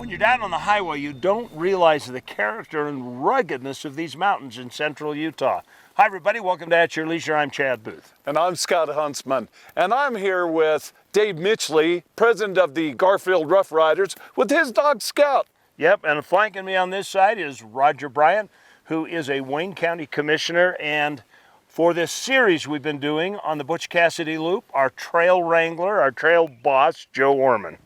When you're down on the highway, you don't realize the character and ruggedness of these mountains in central Utah. Hi everybody, welcome to At Your Leisure. I'm Chad Booth. And I'm Scott Huntsman. And I'm here with Dave Mitchley, president of the Garfield Rough Riders, with his dog Scout. Yep, and flanking me on this side is Roger Bryant, who is a Wayne County commissioner, and for this series we've been doing on the Butch Cassidy Loop, our trail wrangler, our trail boss, Joe Orman.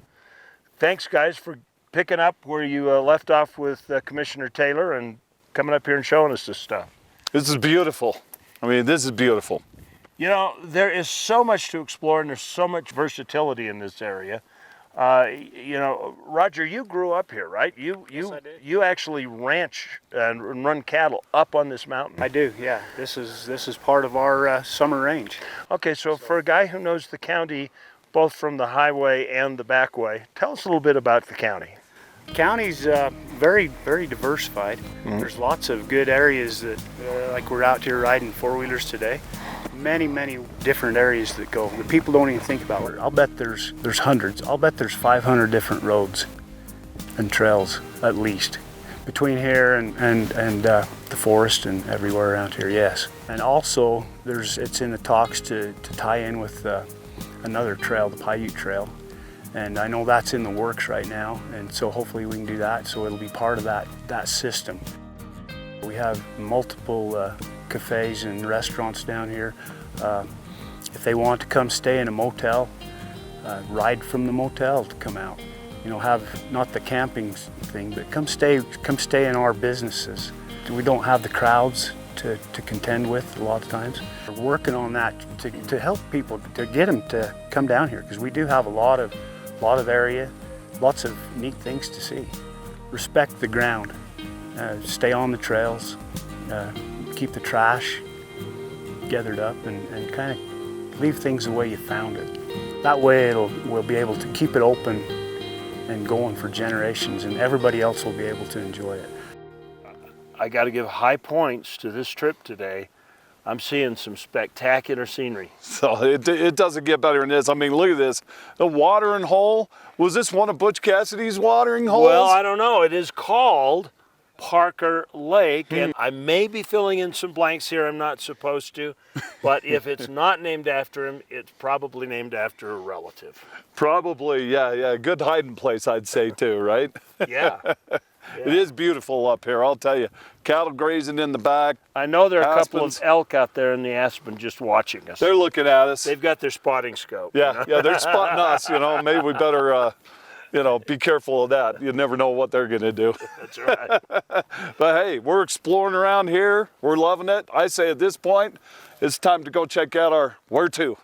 Thanks guys for picking up where you left off with Commissioner Taylor and coming up here and showing us this stuff. This is beautiful. I mean, this is beautiful. You know, there is so much to explore and there's so much versatility in this area. You know, Roger, you grew up here, right? Yes, I did. You actually ranch and run cattle up on this mountain. I do, yeah. This is part of our summer range. Okay, so for a guy who knows the county, both from the highway and the back way, tell us a little bit about the county. The county's very, very diversified. Mm-hmm. There's lots of good areas that, like we're out here riding four-wheelers today. Many, many different areas that go. The people don't even think about it. I'll bet there's hundreds. I'll bet there's 500 different roads and trails at least between here and the forest and everywhere around here. Yes, and also it's in the talks to tie in with another trail, the Paiute Trail, and I know that's in the works right now. And so hopefully we can do that. So it'll be part of that system. We have multiple cafes and restaurants down here. If they want to come stay in a motel, ride from the motel to come out. You know, have not the camping thing, but come stay in our businesses. We don't have the crowds to contend with a lot of times. We're working on that to help people, to get them to come down here, because we do have a lot of area, lots of neat things to see. Respect the ground, stay on the trails, keep the trash gathered up and kind of leave things the way you found it. That way we'll be able to keep it open and going for generations, and everybody else will be able to enjoy it. I got to give high points to this trip today. I'm seeing some spectacular scenery. So it doesn't get better than this. I mean, look at this. The watering hole. Was this one of Butch Cassidy's watering holes? Well, I don't know. It is called Parker Lake, and I may be filling in some blanks here I'm not supposed to, but if it's not named after him, it's probably named after a relative. Probably, yeah. Good hiding place, I'd say too, right? Yeah. It is beautiful up here, I'll tell you. Cattle grazing in the back. I know there are a couple of elk out there in the aspen just watching us. They're looking at us. They've got their spotting scope. Yeah, you know? Yeah, they're spotting us, you know. Maybe we better, be careful of that. You never know what they're gonna do. That's right. But hey, we're exploring around here. We're loving it. I say at this point, it's time to go check out our Where To.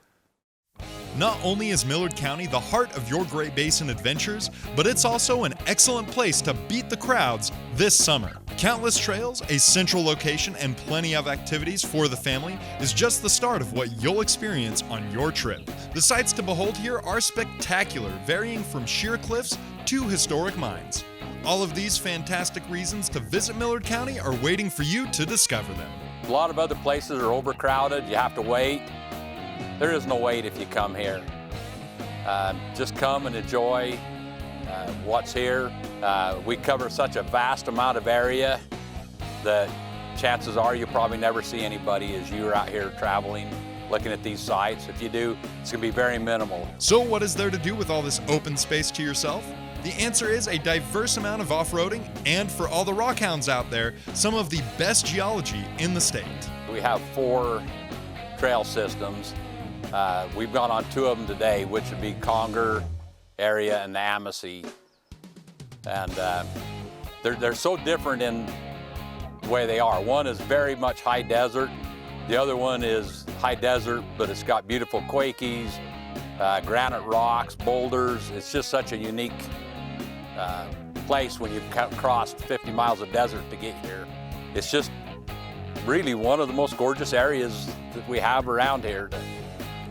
Not only is Millard County the heart of your Great Basin adventures, but it's also an excellent place to beat the crowds this summer. Countless trails, a central location, and plenty of activities for the family is just the start of what you'll experience on your trip. The sights to behold here are spectacular, varying from sheer cliffs to historic mines. All of these fantastic reasons to visit Millard County are waiting for you to discover them. A lot of other places are overcrowded, you have to wait. There is no wait if you come here. Just come and enjoy what's here. We cover such a vast amount of area that chances are you'll probably never see anybody as you're out here traveling, looking at these sites. If you do, it's gonna be very minimal. So what is there to do with all this open space to yourself? The answer is a diverse amount of off-roading, and for all the rockhounds out there, some of the best geology in the state. We have 4 trail systems. We've gone on 2 of them today, which would be Conger area and the Amasa. And they're so different in the way they are. One is very much high desert. The other one is high desert, but it's got beautiful quakies, granite rocks, boulders. It's just such a unique place when you've crossed 50 miles of desert to get here. It's just really one of the most gorgeous areas that we have around here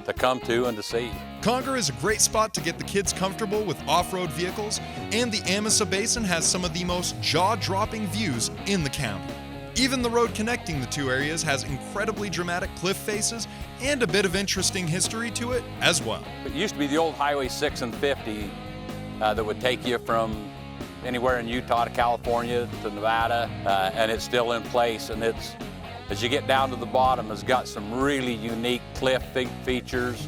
to come to and to see. Conger is a great spot to get the kids comfortable with off-road vehicles, and the Amasa Basin has some of the most jaw-dropping views in the county. Even the road connecting the 2 areas has incredibly dramatic cliff faces and a bit of interesting history to it as well. It used to be the old Highway 6 and 50 that would take you from anywhere in Utah to California to Nevada, and it's still in place. And it's, as you get down to the bottom, it's got some really unique cliff features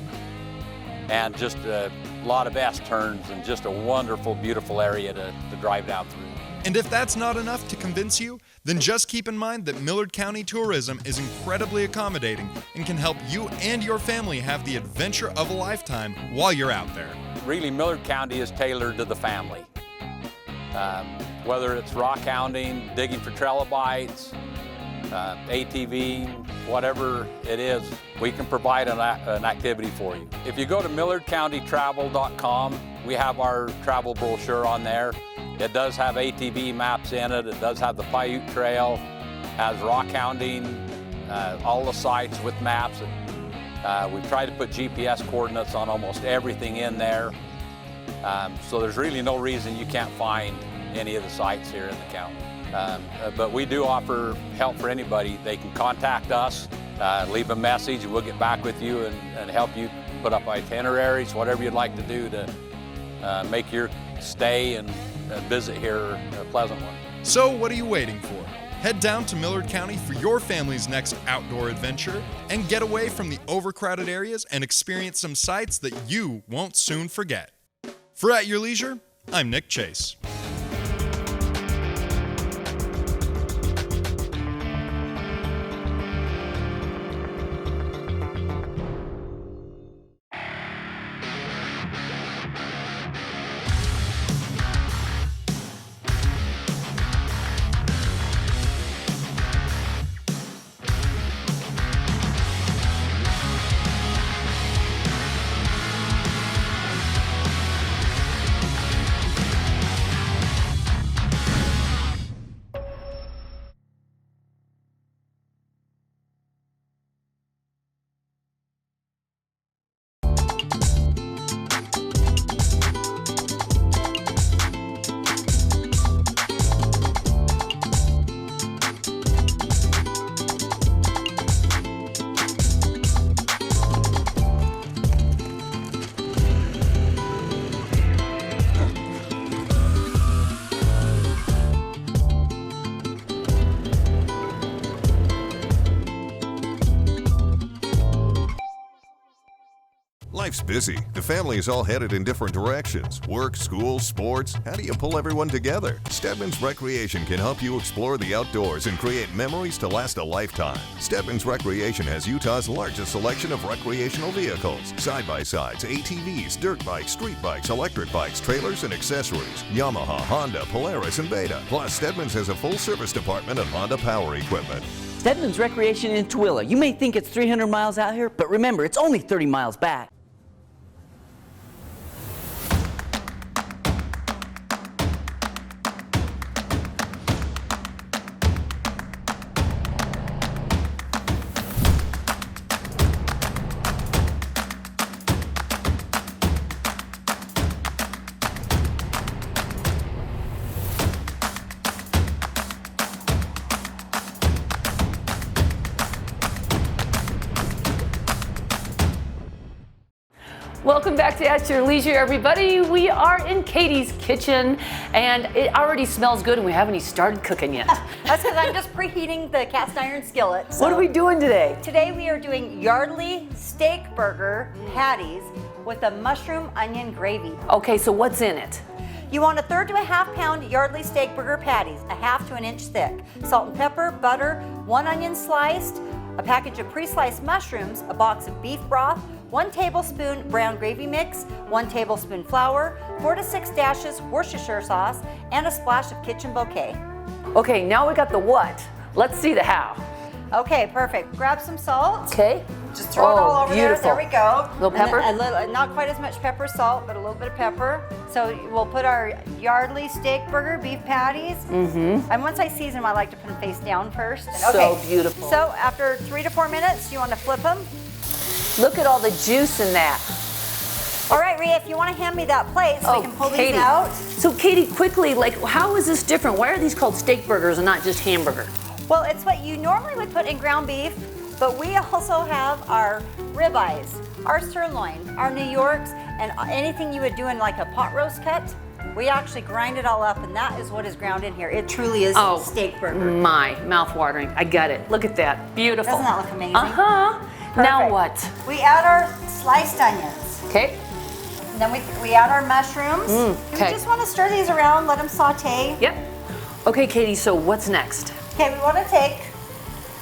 and just a lot of S-turns and just a wonderful, beautiful area to drive down through. And if that's not enough to convince you, then just keep in mind that Millard County tourism is incredibly accommodating and can help you and your family have the adventure of a lifetime while you're out there. Really, Millard County is tailored to the family. Whether it's rock hounding, digging for trilobites, ATV, whatever it is, we can provide an activity for you. If you go to millardcountytravel.com, we have our travel brochure on there. It does have ATV maps in it. It does have the Paiute Trail, has rock hounding, all the sites with maps. We've tried to put GPS coordinates on almost everything in there. So there's really no reason you can't find any of the sites here in the county. But we do offer help for anybody. They can contact us, leave a message, and we'll get back with you and help you put up itineraries, whatever you'd like to do to make your stay and visit here a pleasant one. So what are you waiting for? Head down to Millard County for your family's next outdoor adventure and get away from the overcrowded areas and experience some sights that you won't soon forget. For At Your Leisure, I'm Nick Chase. Life's busy. The family is all headed in different directions. Work, school, sports. How do you pull everyone together? Stedman's Recreation can help you explore the outdoors and create memories to last a lifetime. Stedman's Recreation has Utah's largest selection of recreational vehicles. Side-by-sides, ATVs, dirt bikes, street bikes, electric bikes, trailers, and accessories. Yamaha, Honda, Polaris, and Beta. Plus, Stedman's has a full service department of Honda power equipment. Stedman's Recreation in Tooele. You may think it's 300 miles out here, but remember, it's only 30 miles back. Welcome back to At Your Leisure, everybody. We are in Katy's kitchen, and it already smells good, and we haven't even started cooking yet. That's because I'm just preheating the cast iron skillet. What are we doing today? Today we are doing Yardley steak burger patties with a mushroom onion gravy. Okay, so what's in it? You want 1/3 to 1/2 pound Yardley steak burger patties, 1/2 to 1 inch thick, salt and pepper, butter, 1 onion sliced, a package of pre-sliced mushrooms, a box of beef broth, 1 tablespoon brown gravy mix, 1 tablespoon flour, 4 to 6 dashes Worcestershire sauce, and a splash of kitchen bouquet. Okay, now we got the what. Let's see the how. Okay, perfect. Grab some salt. Okay. Just throw it all over beautiful. there. There we go. Little pepper? And not quite as much pepper, salt, but a little bit of pepper. So we'll put our Yardley steak burger beef patties. Mm-hmm. And once I season them, I like to put them face down first. So beautiful. So after 3 to 4 minutes, you want to flip them. Look at all the juice in that. All right, Rhea, if you want to hand me that plate so we can pull Katy. these out. So Katy, quickly, like, how is this different? Why are these called steak burgers and not just hamburger? Well, it's what you normally would put in ground beef, but we also have our ribeyes, our sirloin, our New Yorks, and anything you would do in like a pot roast cut. We actually grind it all up, and that is what is ground in here. It truly is Oh, steak burger. My mouth-watering. I get it. Look at that. Beautiful. Doesn't that look amazing? Uh-huh. Now Perfect. what? We add our sliced onions. Okay. And then we add our mushrooms. okay. We just want to stir these around, let them saute. Yep. Okay, Katie, so what's next? Okay, we want to take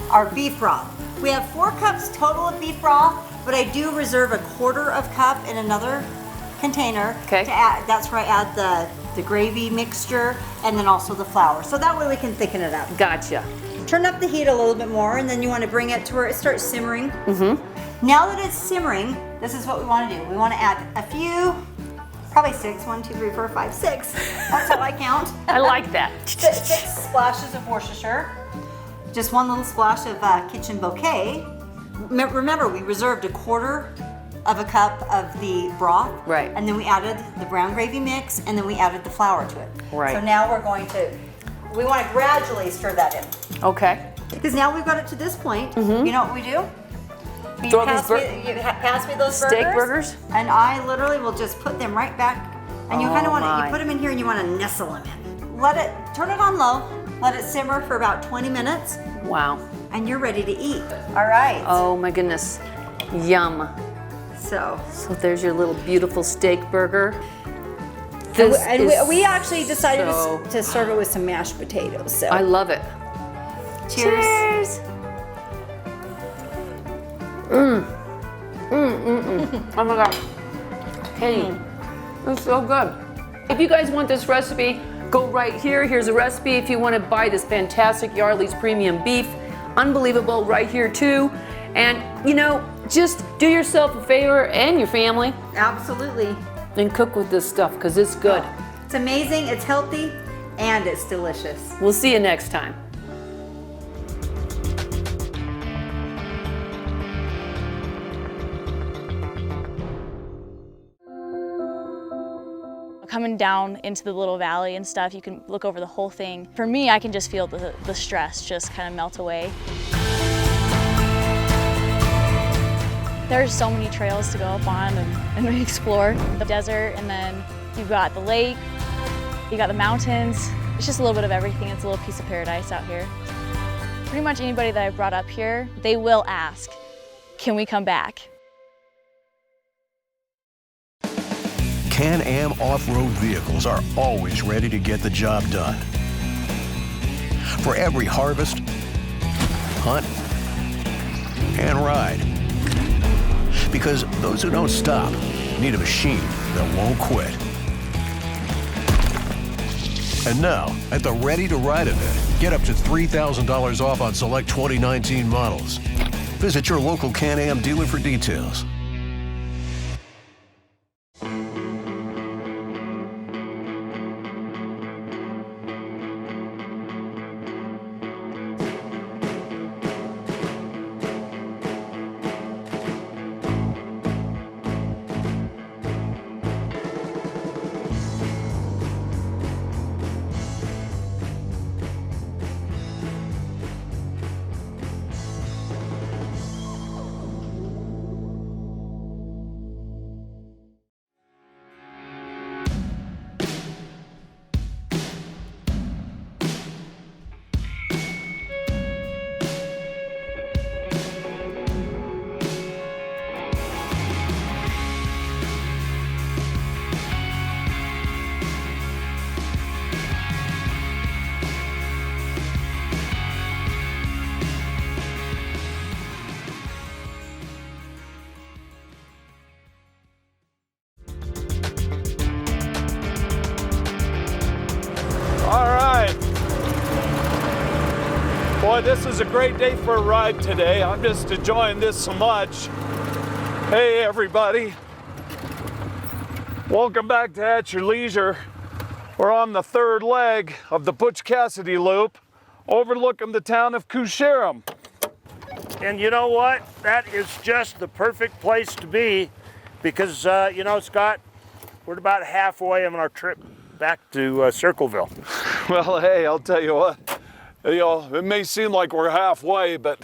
our beef broth. We have 4 cups total of beef broth, but I do reserve a 1/4 cup in another container. Okay. To add, that's where I add the gravy mixture and then also the flour. So that way we can thicken it up. Gotcha. Turn up the heat a little bit more, and then you want to bring it to where it starts simmering. Now that it's simmering, this is what we want to do. We want to add a few, probably 6, 1, 2, 3, 4, 5, 6. That's how I count. I like that. 6 splashes of Worcestershire. Just 1 little splash of kitchen bouquet. Remember, we reserved a 1/4 cup of the broth. Right. And then we added the brown gravy mix, and then we added the flour to it. Right. So now we want to gradually stir that in. Okay. Because now we've got it to this point. You know what we do? You Throw pass me those steak burgers, and I literally will just put them right back. And you kind of want to, my. you put them in here and you want to nestle them in. Turn it on low, let it simmer for about 20 minutes, Wow. and you're ready to eat. All right. Oh my goodness. Yum. So there's your little beautiful steak burger. we actually decided so to serve it with some mashed potatoes. So I love it. cheers. Oh my God. Katie, it's so good. If you guys want this recipe, go right here. Here's a recipe if you want to buy this fantastic Yardley's premium beef. Unbelievable, right here too. And you know, just do yourself a favor and your family Absolutely. and cook with this stuff because it's good. It's amazing, it's healthy, and it's delicious. We'll see you next time. Coming down into the little valley and stuff, you can look over the whole thing. For me, I can just feel the stress just kind of melt away. There's so many trails to go up on and explore. The desert, and then you've got the lake, you got the mountains. It's just a little bit of everything. It's a little piece of paradise out here. Pretty much anybody that I've brought up here, they will ask, can we come back? Can-Am off-road vehicles are always ready to get the job done. For every harvest, hunt, and ride. Because those who don't stop need a machine that won't quit. And now, at the Ready to Ride event, get up to $3,000 off on select 2019 models. Visit your local Can-Am dealer for details. Boy, this is a great day for a ride today. I'm just enjoying this so much. Hey everybody. Welcome back to At Your Leisure. We're on the 3rd leg of the Butch Cassidy Loop, overlooking the town of Cousharam. And you know what? That is just the perfect place to be because, you know, Scott, we're about halfway on our trip back to Circleville. Well, hey, I'll tell you what. You know, it may seem like we're halfway, but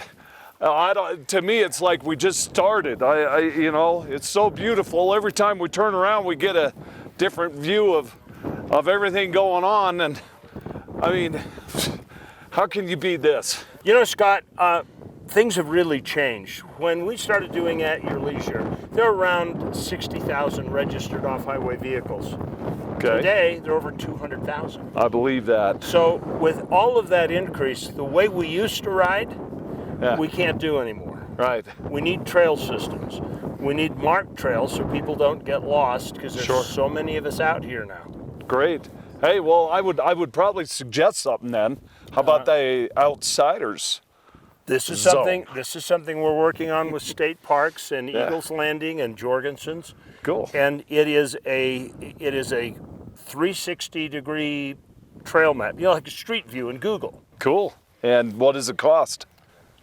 to me, it's like we just started. You know, it's so beautiful. Every time we turn around, we get a different view of of everything going on, and I mean, how can you beat this? You know, Scott, things have really changed. When we started doing At Your Leisure, there were around 60,000 registered off-highway vehicles. Okay. Today, there are over 200,000. I believe that. So with all of that increase, the way we used to ride, Yeah. we can't do anymore. Right. We need trail systems. We need marked trails so people don't get lost, because there's Sure. so many of us out here now. Great. Hey, well, I would probably suggest something then. How about the outsiders? This is zone? something we're working on with state parks and Yeah. Eagles Landing and Jorgensen's. Cool. And it is a 360-degree trail map, you know, like a street view in Google. Cool. And what does it cost?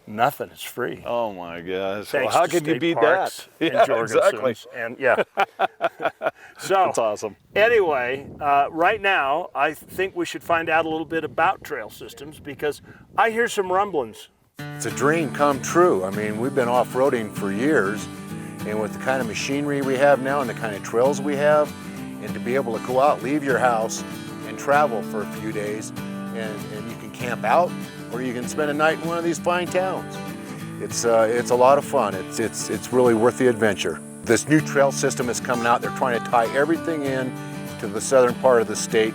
Nothing. It's free. Oh my gosh. Thanks Well, how to can you state beat parks that? and Yeah, Jorgensen's. exactly. And yeah. So That's awesome. anyway, right now, I think we should find out a little bit about trail systems, because I hear some rumblings. It's a dream come true. I mean, we've been off-roading for years, and with the kind of machinery we have now and the kind of trails we have, and to be able to go out, leave your house, and travel for a few days, and you can camp out, or you can spend a night in one of these fine towns. It's a lot of fun. It's really worth the adventure. This new trail system is coming out. They're trying to tie everything in to the southern part of the state,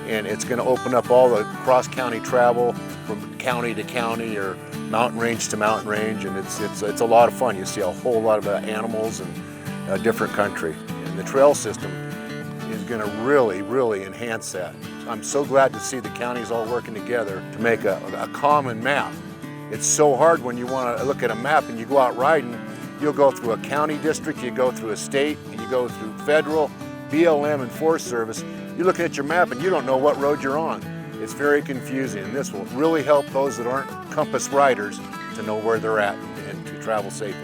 and it's going to open up all the cross-county travel from county to county or mountain range to mountain range, and it's a lot of fun. You see a whole lot of animals and a different country, and the trail system is going to really enhance that. I'm so glad to see the counties all working together to make a common map. It's so hard when you want to look at a map and you go out riding. You'll go through a county district, you go through a state, and you go through federal, BLM, and Forest Service. You're looking at your map and you don't know what road you're on. It's very confusing, and this will really help those that aren't compass riders to know where they're at and to travel safely.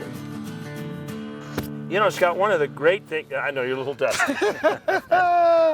You know, Scott, one of the great things, I know you're a little dusty.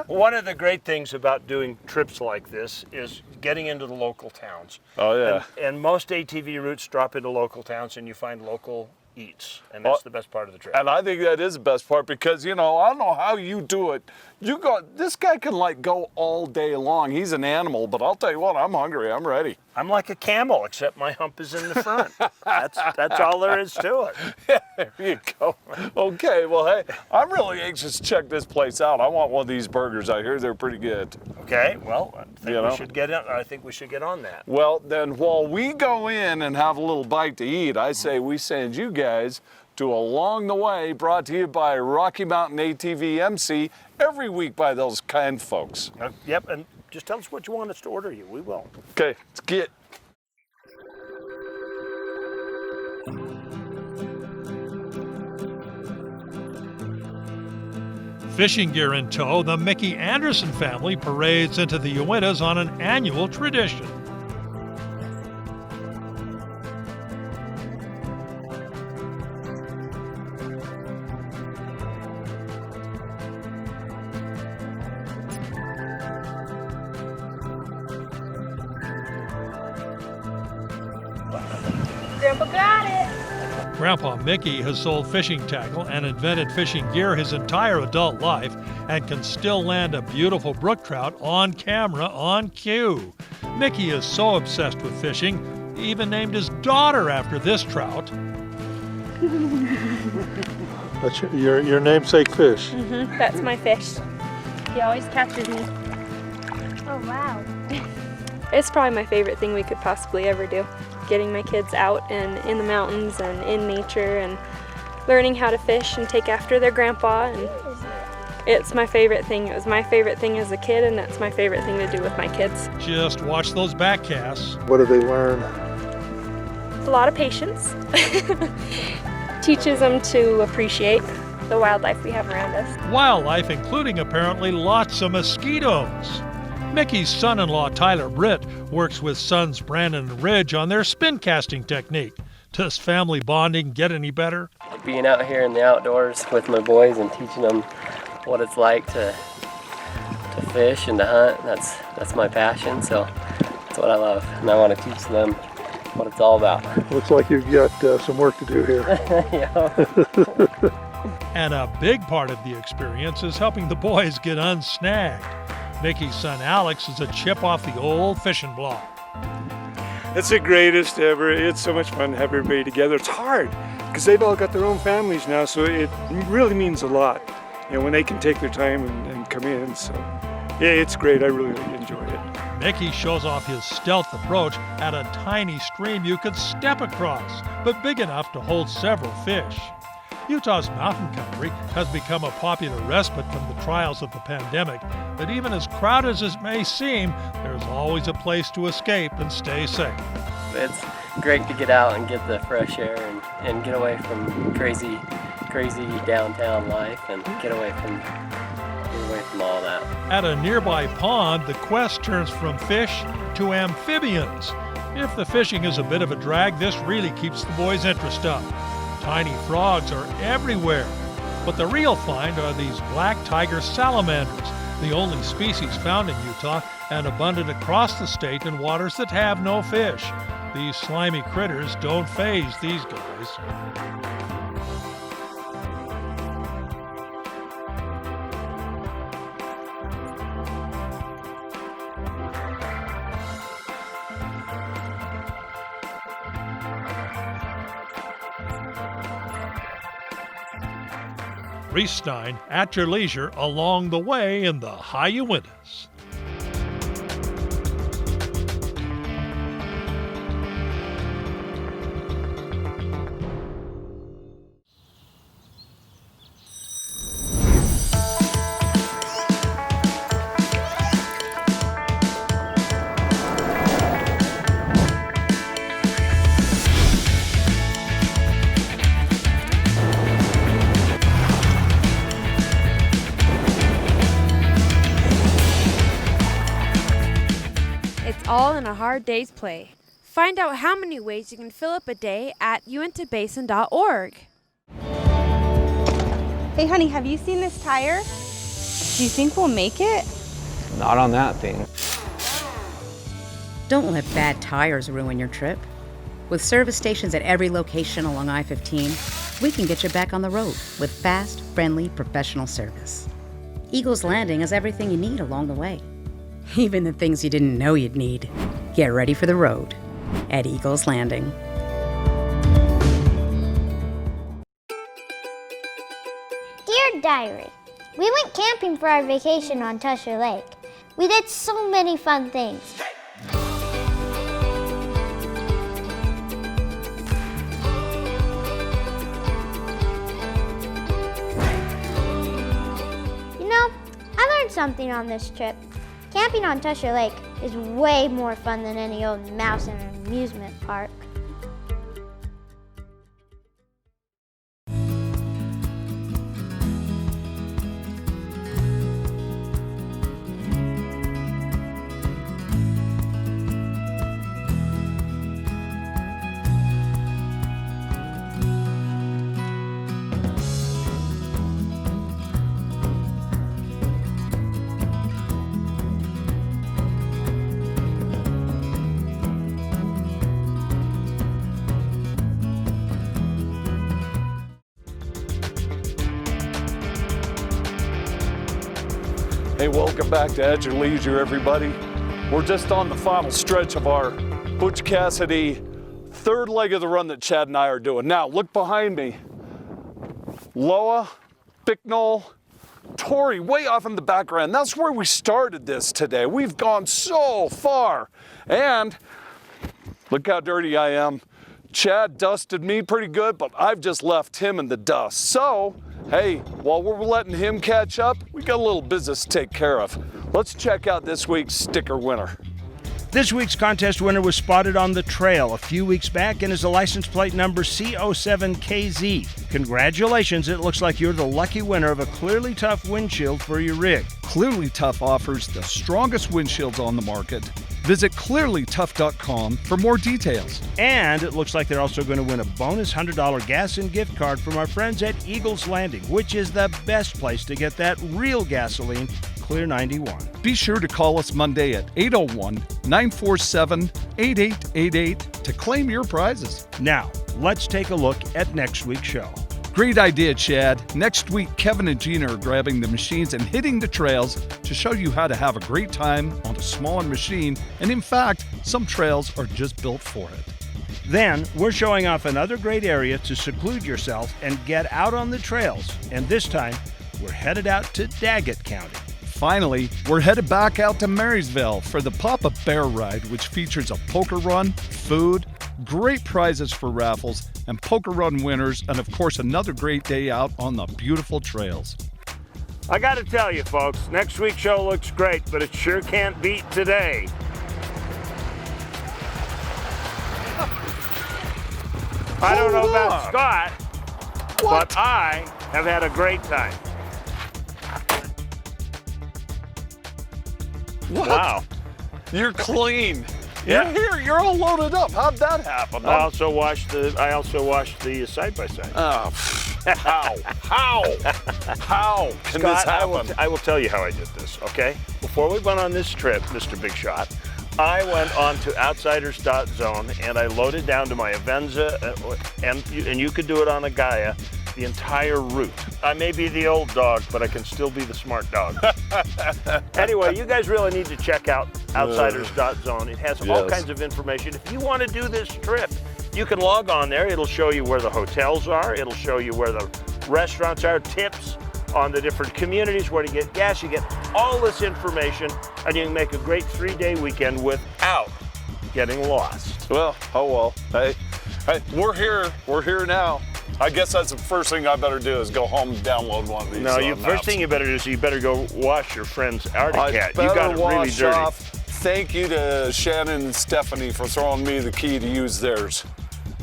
One of the great things about doing trips like this is getting into the local towns. Oh, yeah. And most ATV routes drop into local towns, and you find local eats, and that's the best part of the trip. And I think that is the best part, because, you know, I don't know how you do it. This guy can like go all day long. He's an animal, but I'll tell you what, I'm hungry, I'm ready. I'm like a camel, except my hump is in the front. That's all there is to it. Yeah, there you go. Okay, well, hey, I'm really anxious to check this place out. I want one of these burgers. I hear they're pretty good. Okay, well, I think we should get on that. Well, then while we go in and have a little bite to eat, I say we send you guys to Along the Way, brought to you by Rocky Mountain ATV MC, every week by those kind folks. Yep, and just tell us what you want us to order you. We will. Okay, let's get. Fishing gear in tow, the Mickey Anderson family parades into the Uintas on an annual tradition. Grandpa got it! Grandpa Mickey has sold fishing tackle and invented fishing gear his entire adult life and can still land a beautiful brook trout on camera on cue. Mickey is so obsessed with fishing, he even named his daughter after this trout. That's your namesake fish. That's my fish. He always catches me. Oh, wow. It's probably my favorite thing we could possibly ever do. Getting my kids out and in the mountains and in nature and learning how to fish and take after their grandpa. And it's my favorite thing. It was my favorite thing as a kid, and that's my favorite thing to do with my kids. Just watch those back casts. What do they learn? A lot of patience. Teaches them to appreciate the wildlife we have around us. Wildlife, including apparently lots of mosquitoes. Mickey's son-in-law Tyler Britt works with sons Brandon and Ridge on their spin casting technique. Does family bonding get any better? Being out here in the outdoors with my boys and teaching them what it's like to fish and to hunt, that's my passion, so that's what I love. And I want to teach them what it's all about. Looks like you've got some work to do here. Yeah. And a big part of the experience is helping the boys get unsnagged. Mickey's son Alex is a chip off the old fishing block. It's the greatest ever. It's so much fun to have everybody together. It's hard because they've all got their own families now, so it really means a lot, when they can take their time and come in. So yeah, it's great. I really enjoy it. Mickey shows off his stealth approach at a tiny stream you could step across, but big enough to hold several fish. Utah's mountain country has become a popular respite from the trials of the pandemic, but even as crowded as it may seem, there's always a place to escape and stay safe. It's great to get out and get the fresh air and get away from crazy downtown life and get away from all that. At a nearby pond, the quest turns from fish to amphibians. If the fishing is a bit of a drag, this really keeps the boys' interest up. Tiny frogs are everywhere, but the real find are these black tiger salamanders, the only species found in Utah and abundant across the state in waters that have no fish. These slimy critters don't faze these guys. Reese Stein at your leisure along the way in the high Uintas. All in a hard day's play. Find out how many ways you can fill up a day at uintabasin.org. Hey honey, have you seen this tire? Do you think we'll make it? Not on that thing. Don't let bad tires ruin your trip. With service stations at every location along I-15, we can get you back on the road with fast, friendly, professional service. Eagles Landing has everything you need along the way. Even the things you didn't know you'd need. Get ready for the road at Eagles Landing. Dear Diary, we went camping for our vacation on Tusher Lake. We did so many fun things. You know, I learned something on this trip. Camping on Tusher Lake is way more fun than any old mouse in an amusement park. Hey, welcome back to At Your Leisure, everybody. We're just on the final stretch of our Butch Cassidy third leg of the run that Chad and I are doing. Now, look behind me. Loa, Bicknell, Torrey, way off in the background. That's where we started this today. We've gone so far. And look how dirty I am. Chad dusted me pretty good, but I've just left him in the dust. So, hey, while we're letting him catch up, we got a little business to take care of. Let's check out this week's sticker winner. This week's contest winner was spotted on the trail a few weeks back and is a license plate number C07KZ. Congratulations, it looks like you're the lucky winner of a Clearly Tough windshield for your rig. Clearly Tough offers the strongest windshields on the market. Visit clearlytough.com for more details. And it looks like they're also going to win a bonus $100 gas and gift card from our friends at Eagles Landing, which is the best place to get that real gasoline, Clear 91. Be sure to call us Monday at 801-947-8888 to claim your prizes. Now, let's take a look at next week's show. Great idea, Chad. Next week, Kevin and Gina are grabbing the machines and hitting the trails to show you how to have a great time on a smaller machine. And in fact, some trails are just built for it. Then, we're showing off another great area to seclude yourself and get out on the trails. And this time, we're headed out to Daggett County. Finally, we're headed back out to Marysville for the Papa Bear Ride, which features a poker run, food, great prizes for raffles, and poker run winners, and of course another great day out on the beautiful trails. I gotta tell you folks, next week's show looks great, but it sure can't beat today. I don't know about Scott, but I have had a great time. What? Wow. You're clean. Yeah. You're here. You're all loaded up. How'd that happen? I also washed the side by side. Oh, how can this happen? I will tell you how I did this. Okay. Before we went on this trip, Mr. Big Shot, I went on to outsiders.zone and I loaded down to my Avenza, and you could do it on a Gaia, the entire route. I may be the old dog, but I can still be the smart dog. Anyway, you guys really need to check out outsiders.zone. It has all kinds of information. If you want to do this trip, you can log on there. It'll show you where the hotels are. It'll show you where the restaurants are, tips on the different communities, where to get gas. You get all this information, and you can make a great 3-day weekend without getting lost. Well, oh well. Hey, we're here. We're here now. I guess that's the first thing I better do is go home and download one of these. No, maps. first thing you better do is you better go wash your friend's Arctic cat. I You got it better really wash dirty. off. Thank you to Shannon and Stephanie for throwing me the key to use theirs.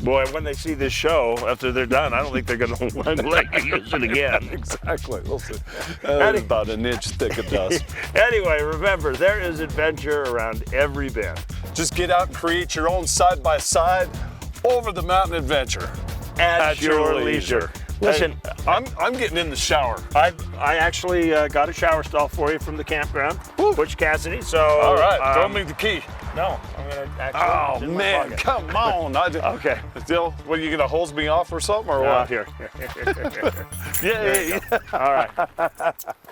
Boy, when they see this show, after they're done, I don't think they're going to let you use it again. Exactly. We'll see. About an inch thick of dust. Anyway, remember, there is adventure around every bend. Just get out and create your own side-by-side over the mountain adventure. At your leisure. Listen, hey, I'm getting in the shower. I actually got a shower stall for you from the campground, Butch Cassidy. So all right, throw me the key. No, I'm gonna actually. Oh man, come on! Okay. Still, what, are you gonna hose me off or something, or what? Here. Yeah. All right.